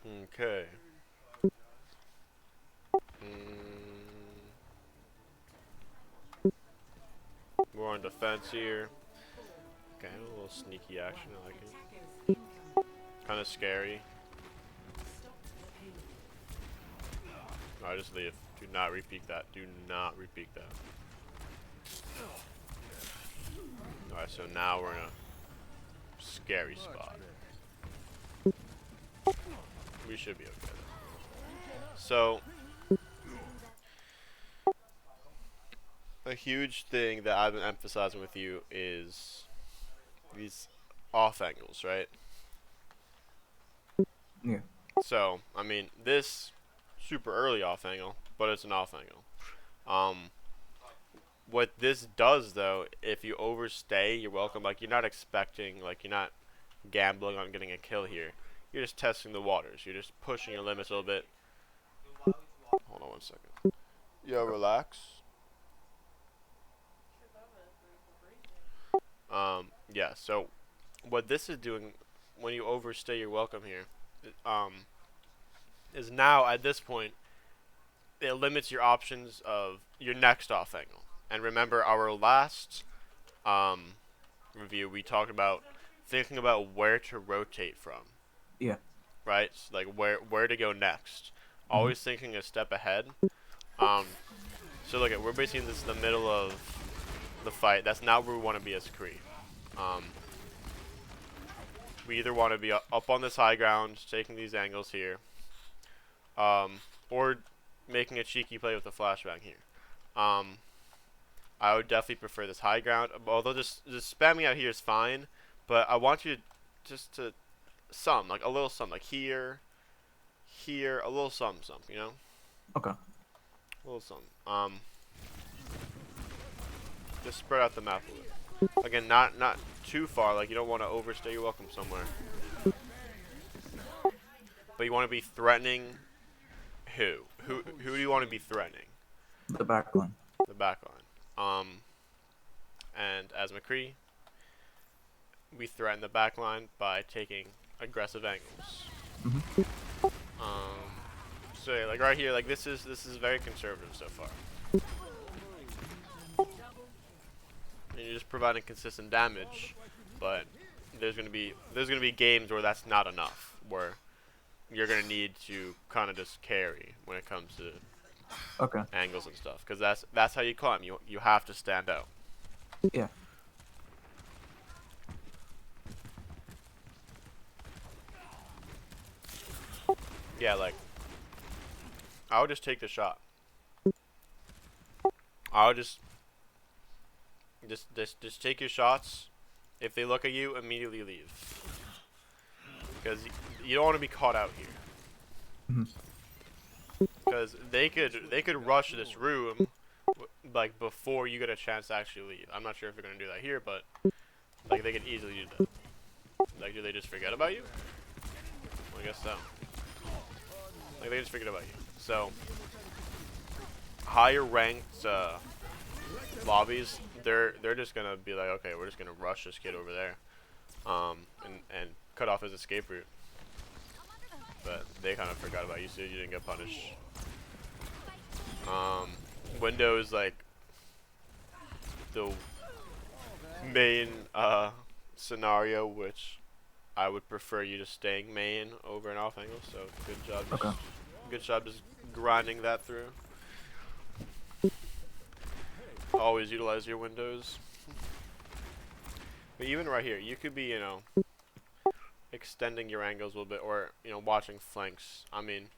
Okay. Mm, we're on defense here. Okay, a little sneaky action. I like it. Kind of scary. No, just leave. Do not repeat that. Do not repeat that. Alright, so now we're in a scary spot. We should be okay though. So, a huge thing that I've been emphasizing with you is these off angles, right? Yeah. So, I mean, this super early off angle, but it's an off angle. Um, what this does though, if you overstay, you're welcome. Like you're not expecting, like you're not gambling on getting a kill here. You're just testing the waters. You're just pushing your limits a little bit. Hold on one second. Yo, relax. Yeah. So, what this is doing when you overstay your welcome here, um, is now at this point it limits your options of your next off angle. And remember, our last um, review, we talked about thinking about where to rotate from, Yeah. right? So like where to go next. Mhm. Always thinking a step ahead. Um, so look at we're basically in the middle of the fight. That's not where we want to be as Kree. Um, we either want to be up on this high ground, taking these angles here, or making a cheeky play with a flashbang here. Um, I would definitely prefer this high ground. Although just spamming out here is fine, but I want you to just to some like a little some like here, here, a little some, you know, Okay. a little some. Just spread out the map a little. Again, not too far. Like you don't want to overstay your welcome somewhere, but you want to be threatening. Who do you want to be threatening? The back line. The back line. And as McCree, we threaten the back line by taking aggressive angles. Mhm. Um, so yeah, like right here, like this is very conservative so far. And you're just providing consistent damage, but there's gonna be games where that's not enough, where you're gonna need to kind of just carry when it comes to Okay. angles and stuff, because that's how you climb. You have to stand out. Yeah. Yeah, like I would just take the shot. I would just take your shots. If they look at you, immediately leave, because you don't want to be caught out here. Mhm. Because they could rush this room like before you get a chance to actually leave. I'm not sure if they're gonna do that here, but like they could easily do that. Like, do they just forget about you? Well, I guess so. Like they just forget about you. So higher ranked lobbies, they're just gonna be like, okay, we're just gonna rush this kid over there, and cut off his escape route. But they kind of forgot about you, so you didn't get punished. Um, Windows like the main scenario, which I would prefer you just staying main over an off angle. So Okay. good job just grinding that through. Always utilize your windows. But even right here, you could be, extending your angles a little bit, or watching flanks. I mean,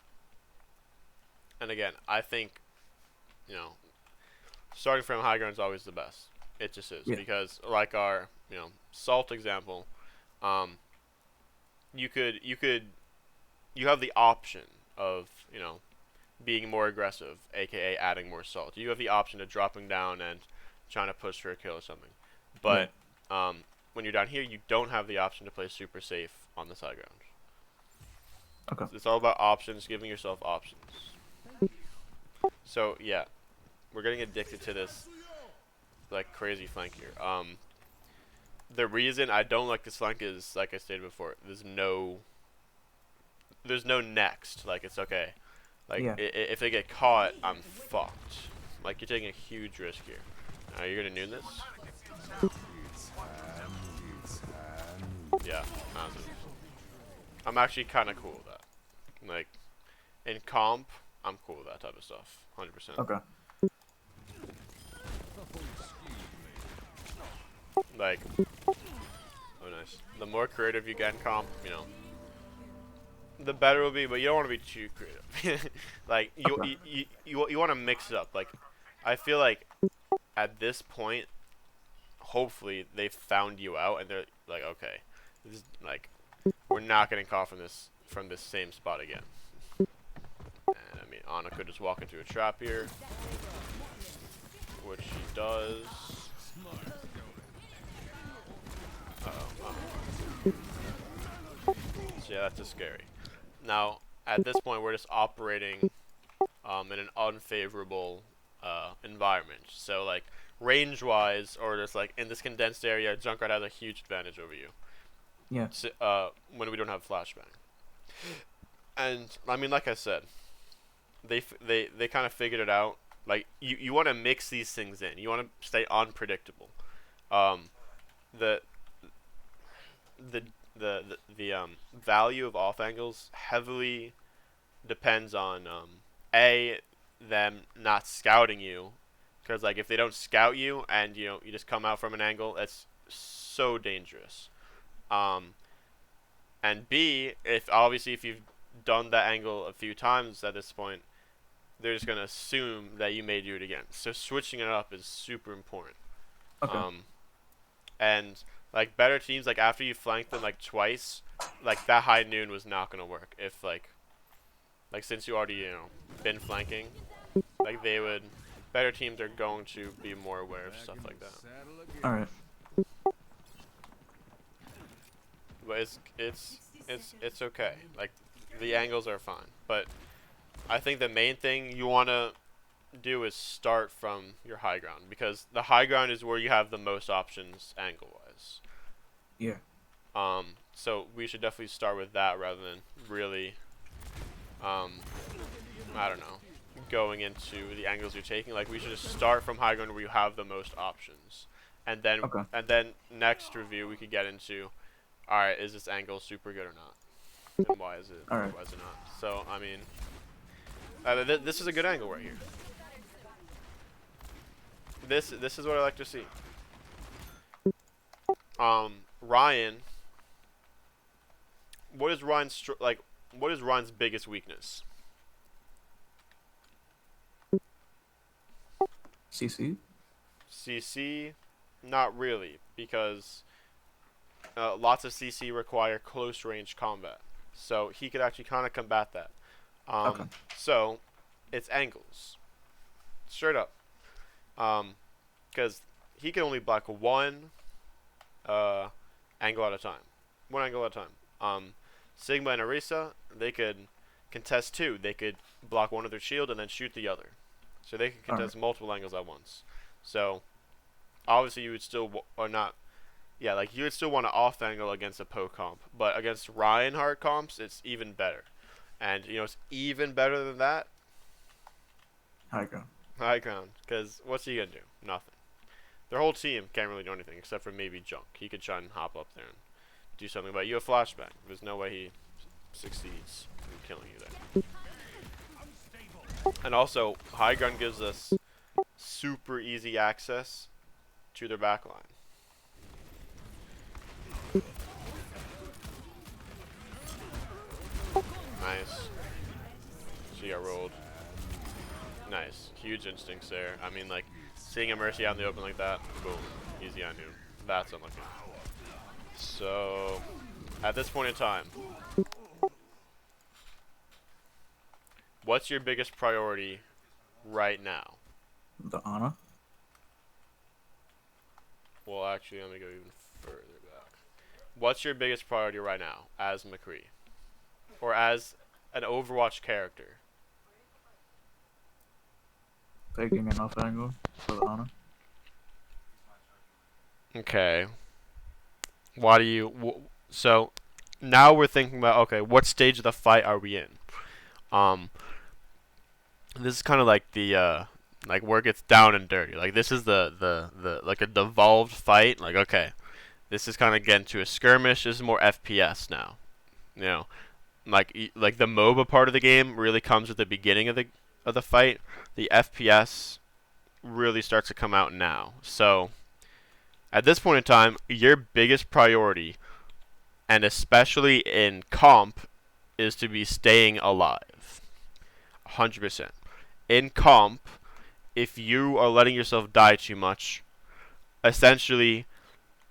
and again, I think you know starting from high ground is always the best. It just is, Yeah. because like our salt example, um, you have the option of being more aggressive, aka adding more salt. You have the option of dropping down and trying to push for a kill or something. Yeah. But when you're down here, you don't have the option to play super safe on this high ground. Okay. It's all about options, giving yourself options. So yeah, we're getting addicted to this like crazy flank here. The reason I don't like this flank is, like I stated before, there's no there's no next. Like it's okay. Like Yeah. if they get caught, I'm fucked. Like you're taking a huge risk here. You're gonna noon this? Yeah. I'm actually kind of cool with that. Like in comp, I'm cool with that type of stuff. 100%. Okay. Like, oh nice. The more creative you get in comp, you know, the better it will be. But you don't want to be too creative. Like Okay. you want to mix it up. Like, I feel like at this point, hopefully they found you out and they're like, okay, this is like we're not getting caught from this same spot again. And I mean, Ana could just walk into a trap here, which she does. So yeah, that's just scary. Now, at this point, we're just operating in an unfavorable environment. So like range-wise, or just like in this condensed area, Junkrat has a huge advantage over you. Yeah. So, when we don't have flashbang. And I mean, like I said, they kind of figured it out. Like you want to mix these things in. You want to stay unpredictable. Um, the the value of off angles heavily depends on a them not scouting you, because like if they don't scout you and you just come out from an angle, that's so dangerous. Um, and B, if you've done that angle a few times at this point, they're just gonna assume that you may do it again. So switching it up is super important. Okay. And like better teams, like after you flank them like twice, like that high noon was not gonna work. If like since you already been flanking, like they would. Better teams are going to be more aware of stuff like that. All right. But it's okay. Like the angles are fine. But I think the main thing you wanna do is start from your high ground, because the high ground is where you have the most options angle wise. Yeah. So we should definitely start with that rather than really, I don't know, going into the angles you're taking. Like we should just start from high ground where you have the most options, and Okay. then next review we could get into, all right, is this angle super good or not, and why is it All right. not? So I mean, this is a good angle right here. This is what I like to see. Ryan, what is what is Ryan's biggest weakness? CC. CC, not really, because lots of CC require close range combat, so he could actually kind of combat that. Okay. So it's angles, straight up, because he can only block one angle at a time, one angle at a time. Sigma and Arisa, they could contest two. They could block one of their shield and then shoot the other. So they could contest multiple angles at once. So obviously you would still or not. Yeah, like you would still want to off angle against a poke comp, but against Reinhardt comps, it's even better. And it's even better than that. High ground. High ground, because what's he gonna do? Nothing. Their whole team can't really do anything except for maybe Junk. He could try and hop up there and do something, but you have flashbang. There's no way he succeeds in killing you there. And also, high ground gives us super easy access to their backline. Nice. She got rolled. Nice. Huge instincts there. I mean, like, seeing a Mercy out in the open like that, boom. Easy on noon. That's unlucky. So, at this point in time, what's your biggest priority right now? The Ana. Well, actually, let me go even further back. What's your biggest priority right now as McCree? Or as an Overwatch character? Taking an off angle for the Ana. Okay. Why do you... so, Now we're thinking about, okay, what stage of the fight are we in? Um, this is kind of like the like where it gets down and dirty. Like this is the like a devolved fight. Like okay, this is kind of getting to a skirmish. This is more FPS now. You know, like the MOBA part of the game really comes at the beginning of the fight. The FPS really starts to come out now. So at this point in time, your biggest priority, and especially in comp, is to be staying alive. 100%. In comp, if you are letting yourself die too much, essentially,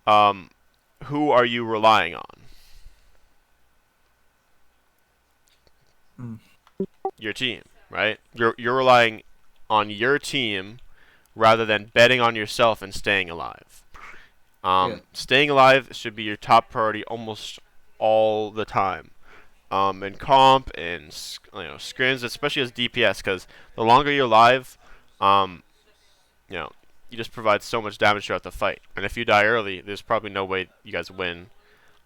who are you relying on? Mm. Your team, right? You're relying on your team rather than betting on yourself and staying alive. Yeah. Staying alive should be your top priority almost all the time. In comp and scrims, especially as DPS, because the longer you're alive, um, you know, you just provide so much damage throughout the fight. And if you die early, there's probably no way you guys win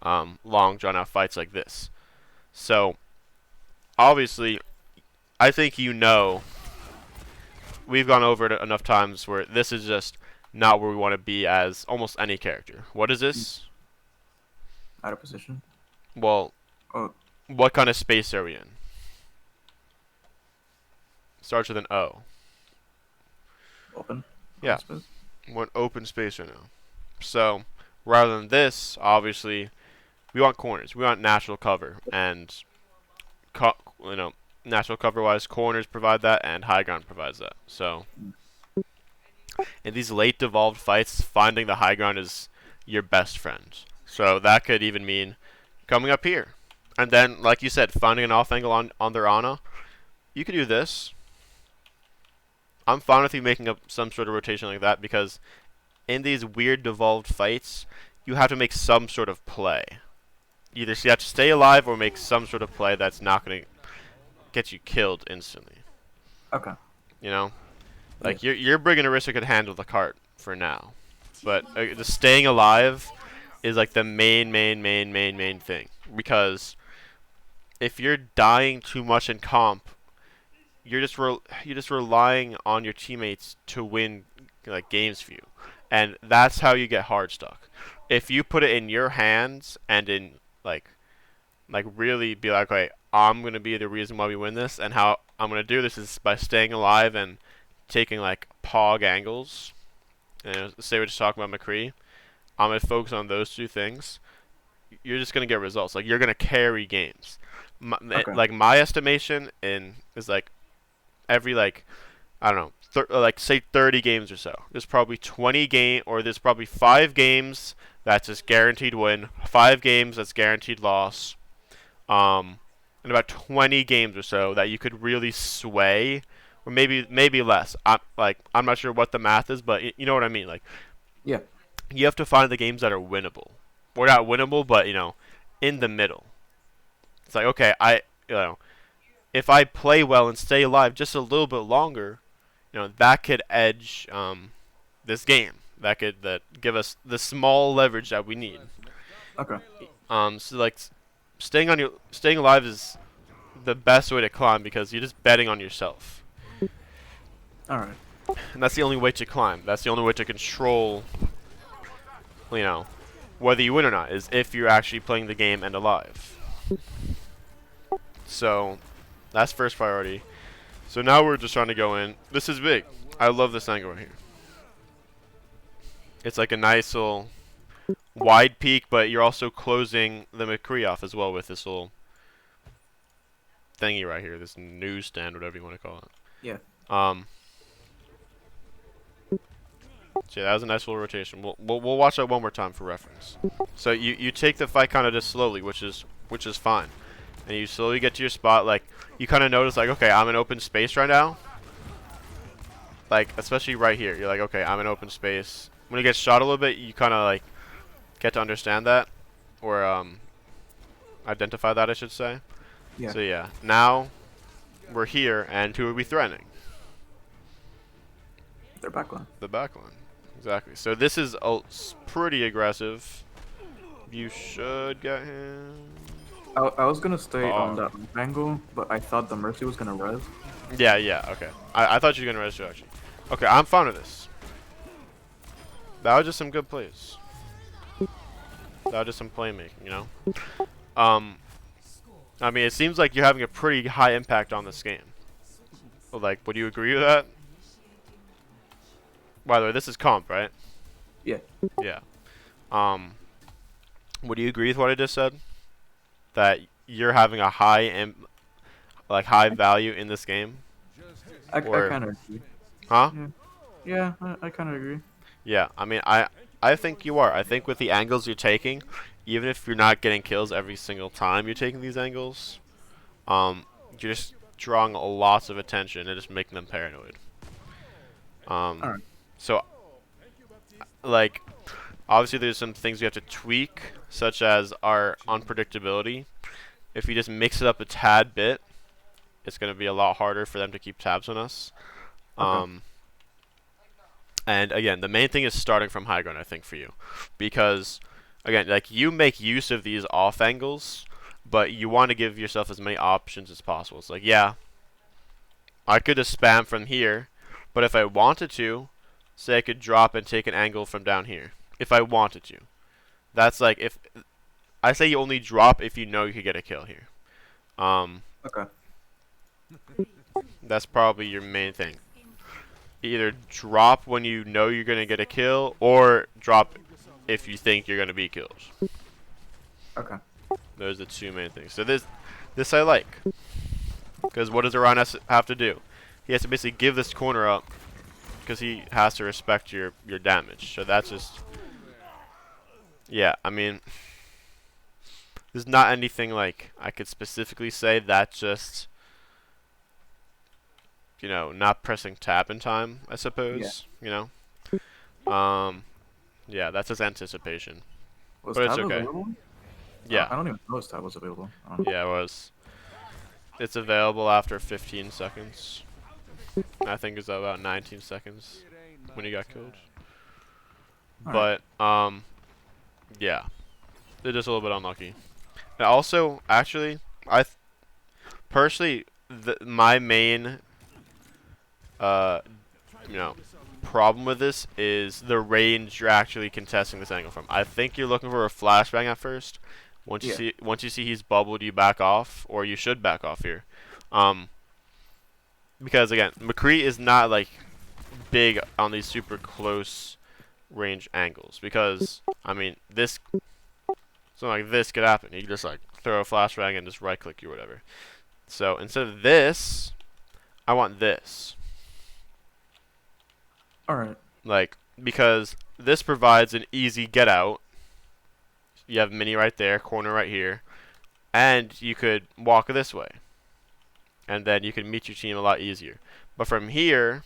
long drawn out fights like this. So obviously, I think we've gone over it enough times where this is just not where we want to be as almost any character. What is this? Out of position. Well, Oh, what kind of space are we in? Starts with an O. open. Yeah. Open space. We're in open space right now. So rather than this, obviously, we want corners. We want natural cover, and natural cover-wise, corners provide that, and high ground provides that. So in these late devolved fights, finding the high ground is your best friend. So that could even mean coming up here, and then, like you said, finding an off angle on their Ana. You could do this. I'm fine with you making up some sort of rotation like that because in these weird devolved fights, you have to make some sort of play. Either you have to stay alive or make some sort of play that's not going to get you killed instantly. Okay. You know, like Yeah. your Brigand Orisa could handle the cart for now, but the staying alive is like the main thing because if you're dying too much in comp, you're just relying on your teammates to win like games for you, and that's how you get hard stuck. If you put it in your hands and in like really be like, okay, I'm gonna be the reason why we win this, and how I'm gonna do this is by staying alive and taking like pog angles. And say we're just talking about McCree, I'm gonna focus on those two things. You're just gonna get results. Like you're gonna carry games. Okay. Like my estimation is like every like I don't know, like say 30 games or so. There's probably 5 games that's just guaranteed win, 5 games that's guaranteed loss, and about 20 games or so that you could really sway, or maybe less. I'm not sure what the math is, but you know what I mean. Like Yeah. you have to find the games that are winnable, or not winnable, but in the middle. It's like okay, if I play well and stay alive just a little bit longer, that could edge this game. That give us the small leverage that we need. Okay. So like staying alive is the best way to climb because you're just betting on yourself, All right. and that's the only way to climb. That's the only way to control, you know, whether you win or not is if you're actually playing the game and alive. So that's first priority. So now we're just trying to go in. This is big. I love this angle right here. It's like a nice little wide peak, but you're also closing the McCree off as well with this little thingy right here, this newsstand, whatever you want to call it. Yeah. So yeah, that was a nice little rotation. We'll watch that one more time for reference. So you take the fight kind of just slowly, which is fine, and you slowly get to your spot. Like you kind of notice, like okay, I'm in open space right now. Like especially right here, you're like okay, I'm in open space. When you get shot a little bit, you kind of like get to understand that, or identify that, I should say. Yeah. So yeah, now we're here, and who are we threatening? They're backline. The backline. Exactly. So this is pretty aggressive. You should get him. I was gonna stay on Oh. that angle, but I thought the Mercy was gonna res. Yeah, yeah, okay. I thought you were gonna register actually. Okay, I'm fine with this. That was just some good plays. That was just some playmaking, you know? I mean, it seems like you're having a pretty high impact on this game. Like, would you agree with that? By the way, this is comp, right? Yeah. Yeah. Would you agree with what I just said? That you're having a high value in this game? I Or, kind of agree. huh? Yeah. Yeah, I kind of agree. Yeah, I mean, I think you are. I think with the angles you're taking, even if you're not getting kills every single time you're taking these angles, you're just drawing lots of attention and just making them paranoid. All right. So, like, obviously there's some things we have to tweak, such as our unpredictability. If you just mix it up a tad bit, it's going to be a lot harder for them to keep tabs on us. Okay. And again, the main thing is starting from high ground, I think, for you. Because, again, like, you make use of these off angles, but you want to give yourself as many options as possible. It's like, yeah, I could just spam from here, but if I wanted to, say I could drop and take an angle from down here. If I wanted to. That's like, if I say you only drop if you know you could get a kill here. Okay. That's probably your main thing. Either drop when you know you're going to get a kill, or drop if you think you're going to be killed. Okay. Those are the two main things. So this I like. Because what does Orion have to do? He has to basically give this corner up, because he has to respect your damage. So that's just... Yeah, I mean... There's not anything like I could specifically say. That's just... You know, not pressing tab in time, I suppose. Yeah. You know? Yeah, that's his anticipation. Was But it's tab okay. available? Yeah. I don't even know if tab was available. Yeah, it was. It's available after 15 seconds. I think it's about 19 seconds when he got killed. Alright. But, yeah. They're just a little bit unlucky. And also, actually, personally, my main, you know, problem with this is the range you're actually contesting this angle from. I think you're looking for a flashbang at first. Once you see he's bubbled, you back off, or you should back off here. Because again, McCree is not like big on these super close range angles. Because I mean, something like this could happen. He could just like throw a flashbang and just right click you or whatever. So instead of this, I want this. Alright. Like, because this provides an easy get out. You have mini right there, corner right here, and you could walk this way, and then you can meet your team a lot easier. But from here,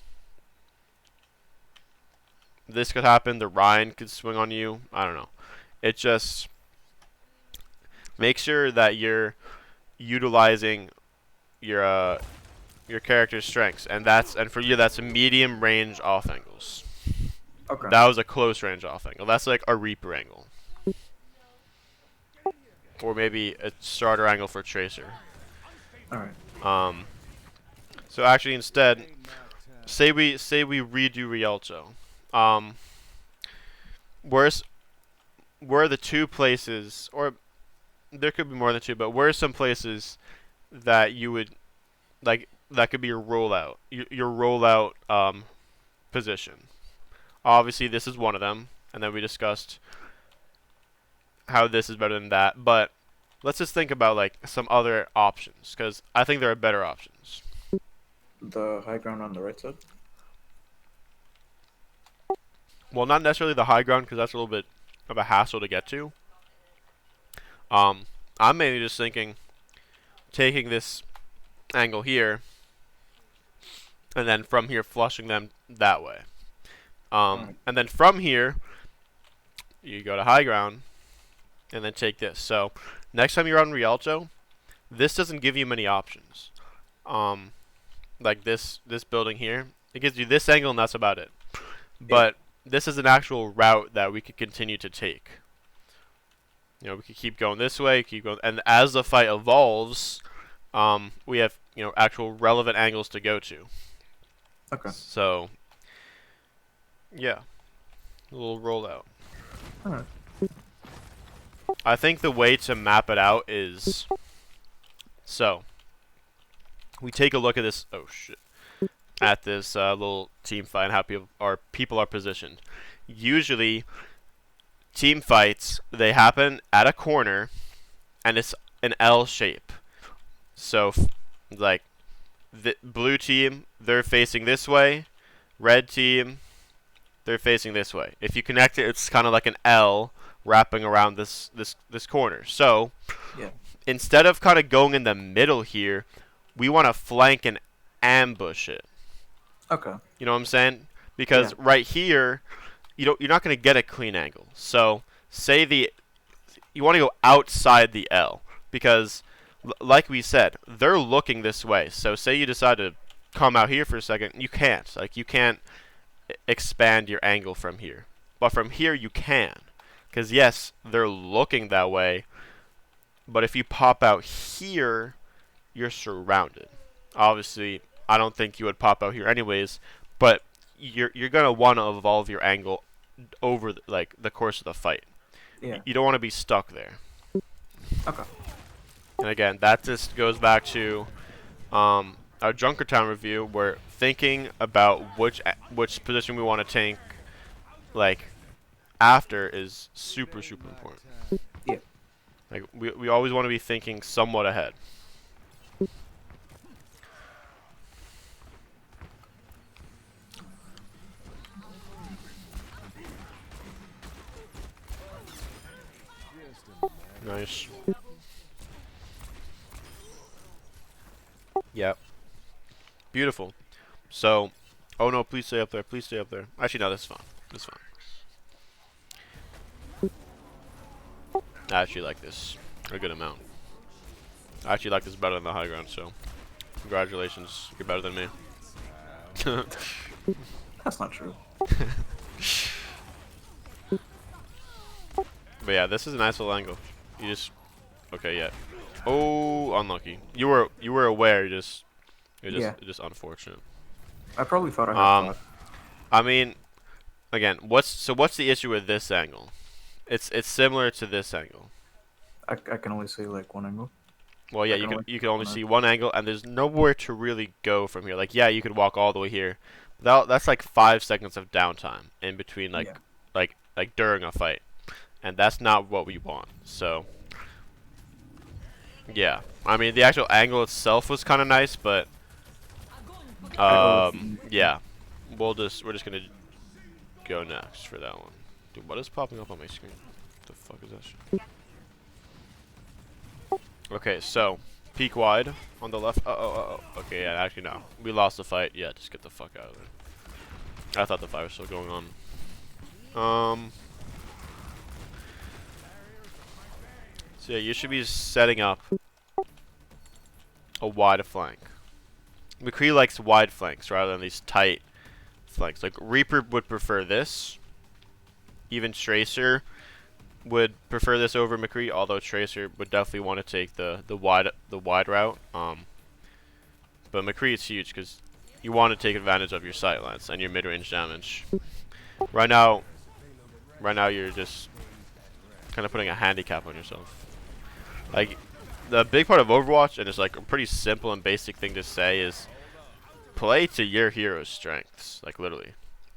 this could happen. The Ryan could swing on you. I don't know. It just make sure that you're utilizing your character's strengths, and for you that's a medium range off angles. Okay. That was a close range off angle. That's like a Reaper angle. Or maybe a starter angle for Tracer. Alright. So actually instead, say we redo Rialto. Where are the two places, or there could be more than two, but where are some places that you would like that could be your rollout, your rollout position? Obviously, this is one of them, and then we discussed how this is better than that. But let's just think about like some other options, because I think there are better options. The high ground on the right side? Well, not necessarily the high ground, because that's a little bit of a hassle to get to. I'm mainly just thinking taking this angle here, and then from here flushing them that way. And then from here, you go to high ground, and then take this. So next time you're on Rialto, this doesn't give you many options. Like this building here, it gives you this angle, and that's about it. But this is an actual route that we could continue to take. You know, we could keep going this way, keep going, and as the fight evolves, we have actual relevant angles to go to. Okay. So, yeah, a little rollout. All right. I think the way to map it out is so. We take a look at this. Oh shit! At this little team fight and how people are positioned. Usually, team fights they happen at a corner, and it's an L shape. So, like, the blue team they're facing this way, red team they're facing this way. If you connect it, it's kind of like an L wrapping around this corner. So, Yeah. instead of kind of going in the middle here, we want to flank and ambush it. Okay. You know what I'm saying? Because right here, you're not going to get a clean angle. So, you want to go outside the L because, like we said, they're looking this way. So, say you decide to come out here for a second, you can't. Like, you can't expand your angle from here. But from here, you can. Because, yes, they're looking that way. But if you pop out here, you're surrounded. Obviously, I don't think you would pop out here anyways. But you're going to want to evolve your angle over, the course of the fight. Yeah. You don't want to be stuck there. Okay. And again, that just goes back to our Junkertown review. Where thinking about which position we want to tank, after is super important. Yeah. Like we always want to be thinking somewhat ahead. Nice. Yep. Beautiful. So, oh no, please stay up there. Please stay up there. Actually, no, that's fine. That's fine. I actually like this a good amount. I actually like this better than the high ground, so congratulations. You're better than me. That's not true. But yeah, this is a nice little angle. You just okay, yeah. Oh, unlucky. You were aware. It's just unfortunate. I probably thought I had Plat. I mean, again, what's the issue with this angle? It's similar to this angle. I can only see like one angle. Well, yeah, you can only see one angle, and there's nowhere to really go from here. Like, yeah, you could walk all the way here. That's like 5 seconds of downtime in between, like during a fight, and that's not what we want. So, yeah, I mean, the actual angle itself was kind of nice, but yeah, we're just gonna go next for that one. Dude, what is popping up on my screen? What the fuck is that shit? Okay, so peek wide on the left. Okay, yeah, actually no, we lost the fight. Yeah, just get the fuck out of there. I thought the fight was still going on. So yeah, you should be setting up a wide flank. McCree likes wide flanks rather than these tight flanks. Like Reaper would prefer this. Even Tracer would prefer this over McCree, although Tracer would definitely want to take the wide route. But McCree is huge because you want to take advantage of your sightlines and your mid-range damage. Right now you're just kind of putting a handicap on yourself. Like, the big part of Overwatch, and it's like a pretty simple and basic thing to say, is play to your hero's strengths. Like, literally.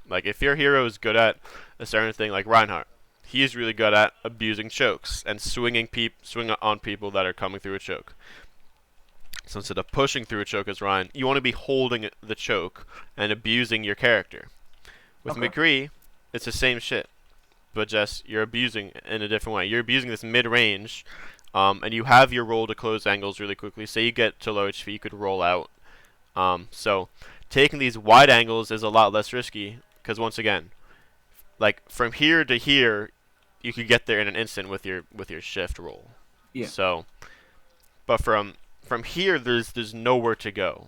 Like, if your hero is good at a certain thing, like Reinhardt, he's really good at abusing chokes and swinging on people that are coming through a choke. So instead of pushing through a choke as Ryan, you want to be holding the choke and abusing your character. With McCree, it's the same shit, but just you're abusing in a different way. You're abusing this mid-range, and you have your roll to close angles really quickly. Say you get to low HP, you could roll out. So taking these wide angles is a lot less risky because once again, like from here to here, you could get there in an instant with your shift roll. Yeah. So, but from here, there's nowhere to go,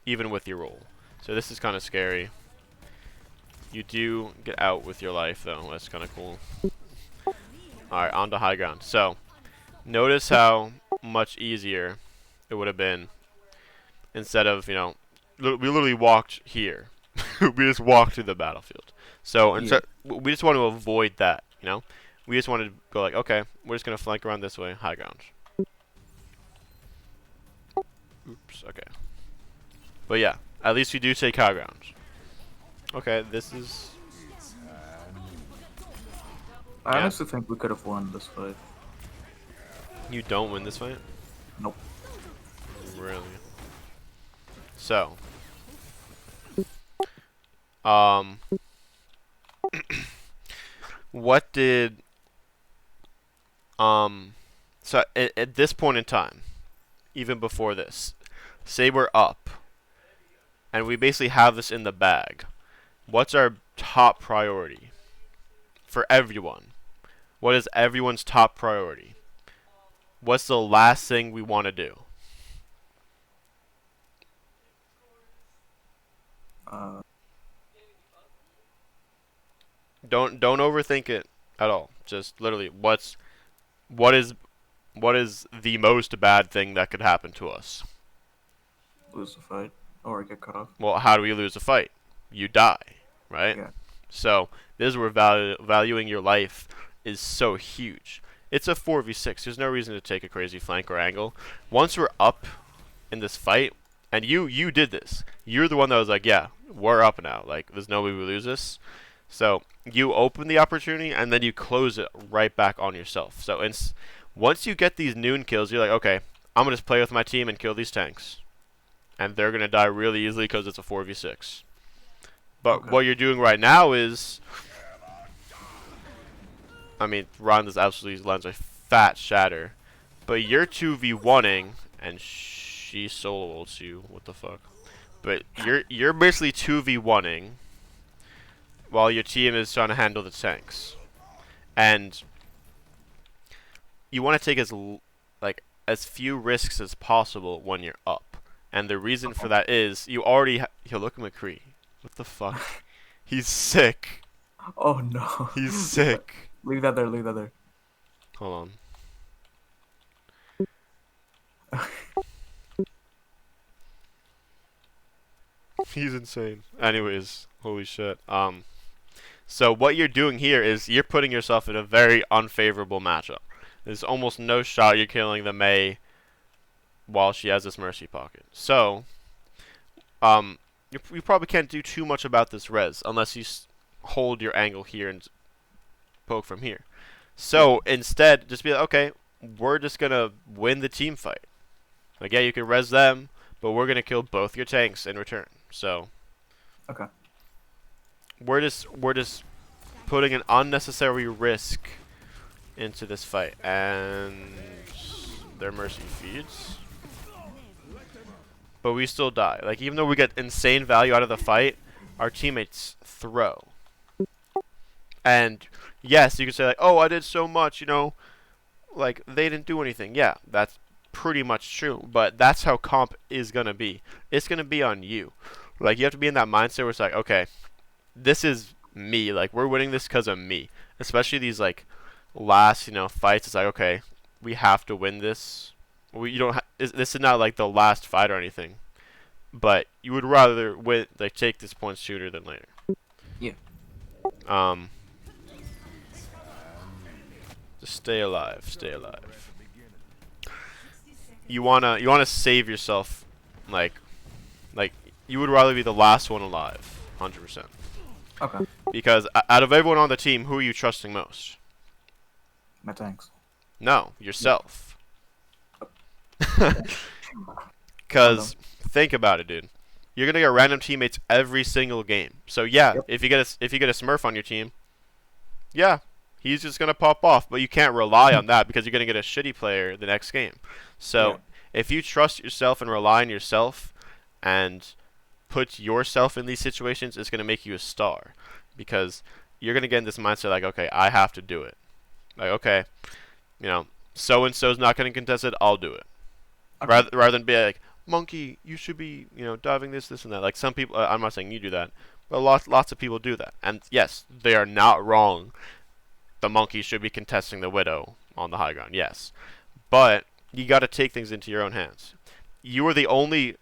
even with your roll. So this is kind of scary. You do get out with your life though. That's kind of cool. All right, on to high ground. So notice how much easier it would have been instead of we literally walked here. We just walked through the battlefield. So Yeah. we just want to avoid that. We just want to go like, okay, we're just gonna flank around this way, high ground. Oops. Okay. But yeah, at least we do take high ground. Okay, this is. I Yeah. honestly think we could have won this fight. You don't win this fight? Nope. Really? So. What did. So at this point in time, even before this, say we're up, and we basically have this in the bag. What's our top priority for everyone? What is everyone's top priority? What's the last thing we want to do? Don't overthink it at all. Just literally, what is the most bad thing that could happen to us? Lose the fight or get cut off. Well, how do we lose a fight? You die, right? Yeah. So this is where valuing your life is so huge. It's a 4v6. There's no reason to take a crazy flank or angle. Once we're up in this fight, and you did this. You're the one that was like, yeah, we're up now. Like, there's no way we lose this. So you open the opportunity, and then you close it right back on yourself. So once you get these noon kills, you're like, okay, I'm going to just play with my team and kill these tanks. And they're going to die really easily because it's a 4v6. But what you're doing right now is... I mean, Ron just absolutely lands a fat shatter. But you're 2v1ing, and she solo ults you. What the fuck? But you're basically 2v1ing while your team is trying to handle the tanks. And you want to take as few risks as possible when you're up. And the reason for that is you already yo, look at McCree. What the fuck? He's sick. Oh no. He's sick. Leave that there. Leave that there. Hold on. He's insane. Anyways, holy shit. So what you're doing here is you're putting yourself in a very unfavorable matchup. There's almost no shot you're killing the Mei while she has this Mercy pocket. So, you probably can't do too much about this res unless you hold your angle here and poke from here. So instead, just be like, okay, we're just gonna win the team fight. Like, yeah, you can res them, but we're gonna kill both your tanks in return. So, okay, we're just putting an unnecessary risk into this fight, and their Mercy feeds. But we still die. Like, even though we get insane value out of the fight, our teammates throw. And yes, you can say like, oh, I did so much, like they didn't do anything. Yeah, that's pretty much true. But that's how comp is gonna be. It's gonna be on you. Like, you have to be in that mindset where it's like, okay, this is me. Like, we're winning this because of me. Especially these like last, fights. It's like, okay, we have to win this. This is not like the last fight or anything, but you would rather take this point sooner than later. Yeah. Just stay alive. Stay alive. You wanna save yourself, like you would rather be the last one alive, 100%. Okay. Because out of everyone on the team, who are you trusting most? My tanks. No, yourself. Because think about it, dude. You're gonna get random teammates every single game. So yeah, Yep. if you get a Smurf on your team, yeah, he's just gonna pop off. But you can't rely on that because you're gonna get a shitty player the next game. So if you trust yourself and rely on yourself, and put yourself in these situations, it's gonna make you a star. Because you're gonna get in this mindset like, okay, I have to do it. Like, okay, so and so's not gonna contest it, I'll do it. Okay. Rather than be like, Monkey, you should be, diving this, and that. Like, some people, I'm not saying you do that, but lots of people do that. And yes, they are not wrong. the monkey should be contesting the widow on the high ground. Yes, but you got to take things into your own hands. You are the only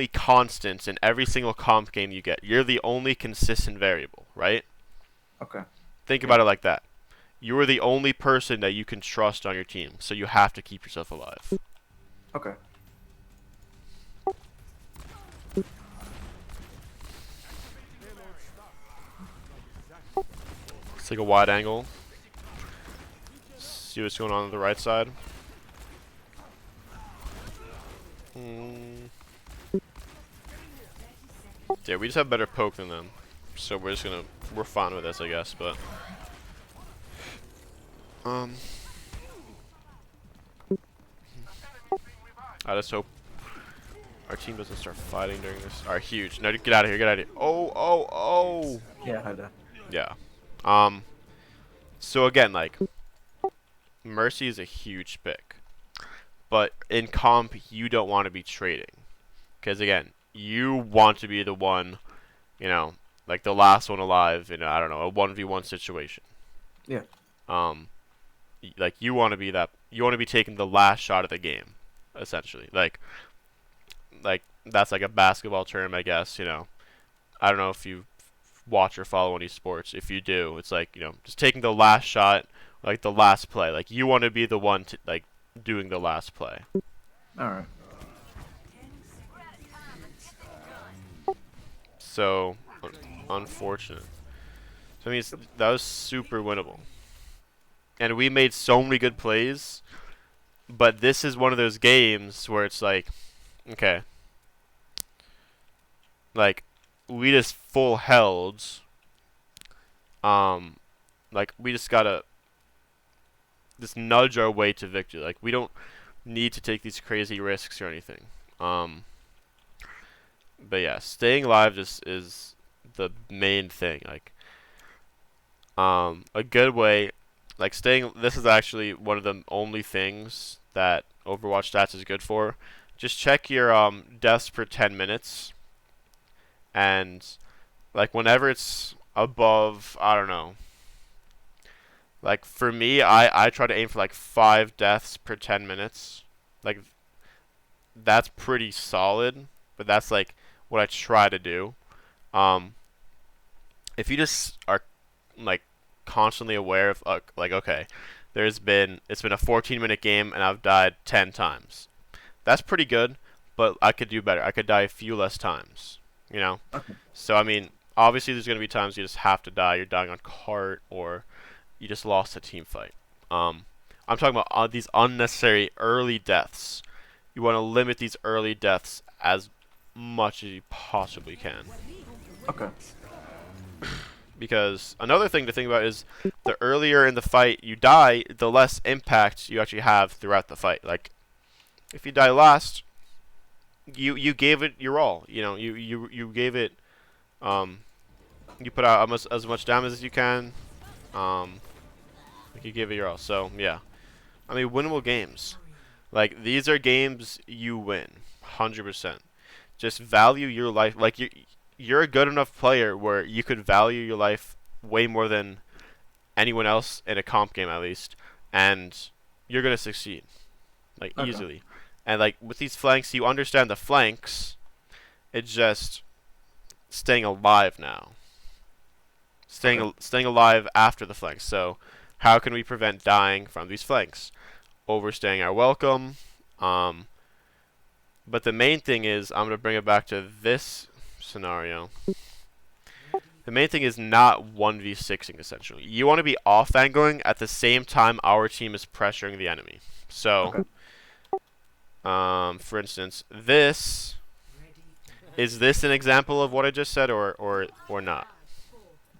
constant in every single comp game you get. You're the only consistent variable, right? Okay. Think about it like that. You are the only person that you can trust on your team, so you have to keep yourself alive. Okay. Let's take a wide angle. See what's going on the right side. Yeah, we just have better poke than them, so we're fine with this, I guess. But I just hope our team doesn't start fighting during this. Alright, huge. No, get out of here. Get out of here. Oh. Yeah, I did. Yeah. So again, like, Mercy is a huge pick, but in comp, you don't want to be trading, because again, you want to be the one, you know, like the last one alive in, I don't know, a 1v1 situation. Yeah. Like, you want to be that. You want to be taking the last shot of the game, essentially. Like that's like a basketball term, I guess. You know, I don't know if you watch or follow any sports. If you do, it's like, you know, just taking the last shot, like the last play. Like, you want to be the one to, like, doing the last play. All right. So, unfortunate. So, I mean, that was super winnable. And we made so many good plays, but this is one of those games where it's like, okay, like, we just full held. Like, we just gotta just nudge our way to victory. Like, we don't need to take these crazy risks or anything. But yeah, staying alive just is the main thing. Like, a good way, like, this is actually one of the only things that Overwatch stats is good for. Just check your deaths per 10 minutes, and like, whenever it's above, I don't know, like, for me, I try to aim for like 5 deaths per 10 minutes. Like, that's pretty solid, but that's like what I try to do. If you just are like constantly aware of, like, okay, it's been a 14-minute game and I've died 10 times. That's pretty good, but I could do better. I could die a few less times, you know? Okay. So, I mean, obviously there's going to be times you just have to die. You're dying on cart, or you just lost a team fight. I'm talking about these unnecessary early deaths. You want to limit these early deaths as much as you possibly can. Okay. Because another thing to think about is, the earlier in the fight you die, the less impact you actually have throughout the fight. Like, if you die last, you gave it your all. You know, you gave it, you put out as much damage as you can. Like, you gave it your all. So yeah, I mean, winnable games. Like, these are games you win, 100%. Just value your life. Like, you're a good enough player where you could value your life way more than anyone else in a comp game, at least, and you're gonna succeed, like, Okay. easily. And like, with these flanks, you understand the flanks. It's just staying alive now. Staying alive after the flanks. So, how can we prevent dying from these flanks? Overstaying our welcome. But the main thing is, I'm gonna bring it back to this scenario. The main thing is not 1v6ing, essentially. You want to be off-angling at the same time our team is pressuring the enemy. So, for instance, is this an example of what I just said, or not?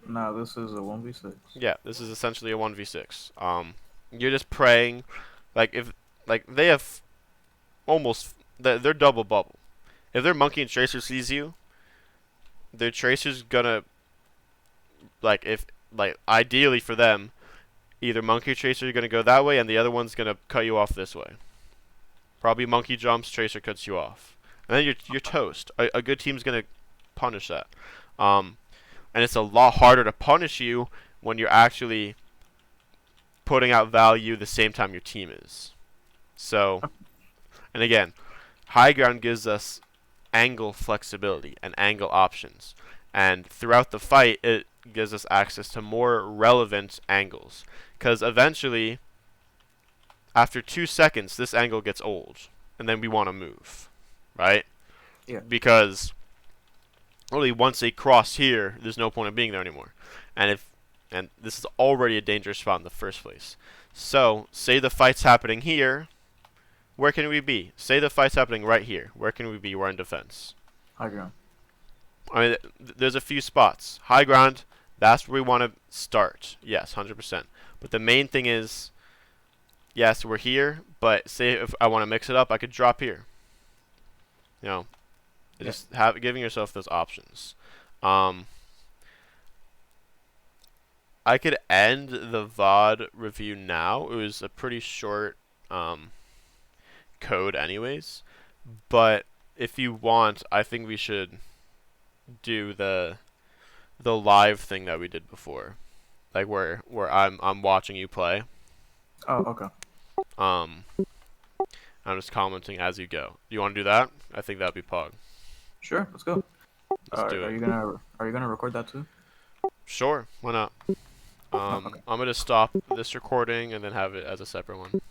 No, this is a 1v6. Yeah, this is essentially a 1v6. You're just praying, like, they have they're double bubble. If their monkey and tracer sees you, their tracer's gonna, like, ideally for them, either monkey or tracer are gonna go that way, and the other one's gonna cut you off this way. Probably monkey jumps, tracer cuts you off, and then you're toast. A good team's gonna punish that. And it's a lot harder to punish you when you're actually putting out value the same time your team is. So, and again, high ground gives us angle flexibility and angle options. And throughout the fight, it gives us access to more relevant angles. Because eventually, after 2 seconds, this angle gets old. And then we want to move. Right? Yeah. Because really, once they cross here, there's no point in being there anymore. And this is already a dangerous spot in the first place. So, say the fight's happening here. Where can we be? Say the fight's happening right here. Where can we be? We're in defense. High ground. I mean, there's a few spots. High ground, that's where we want to start. Yes, 100%. But the main thing is, yes, we're here, but say if I want to mix it up, I could drop here. You know, just giving yourself those options. I could end the VOD review now. It was a pretty short code anyways. But if you want, I think we should do the live thing that we did before. Like where I'm watching you play. Oh, okay. I'm just commenting as you go. Do you want to do that? I think that'd be pog. Sure, let's go. Let's do it. Are you gonna record that too? Sure, why not? Okay. I'm gonna stop this recording and then have it as a separate one.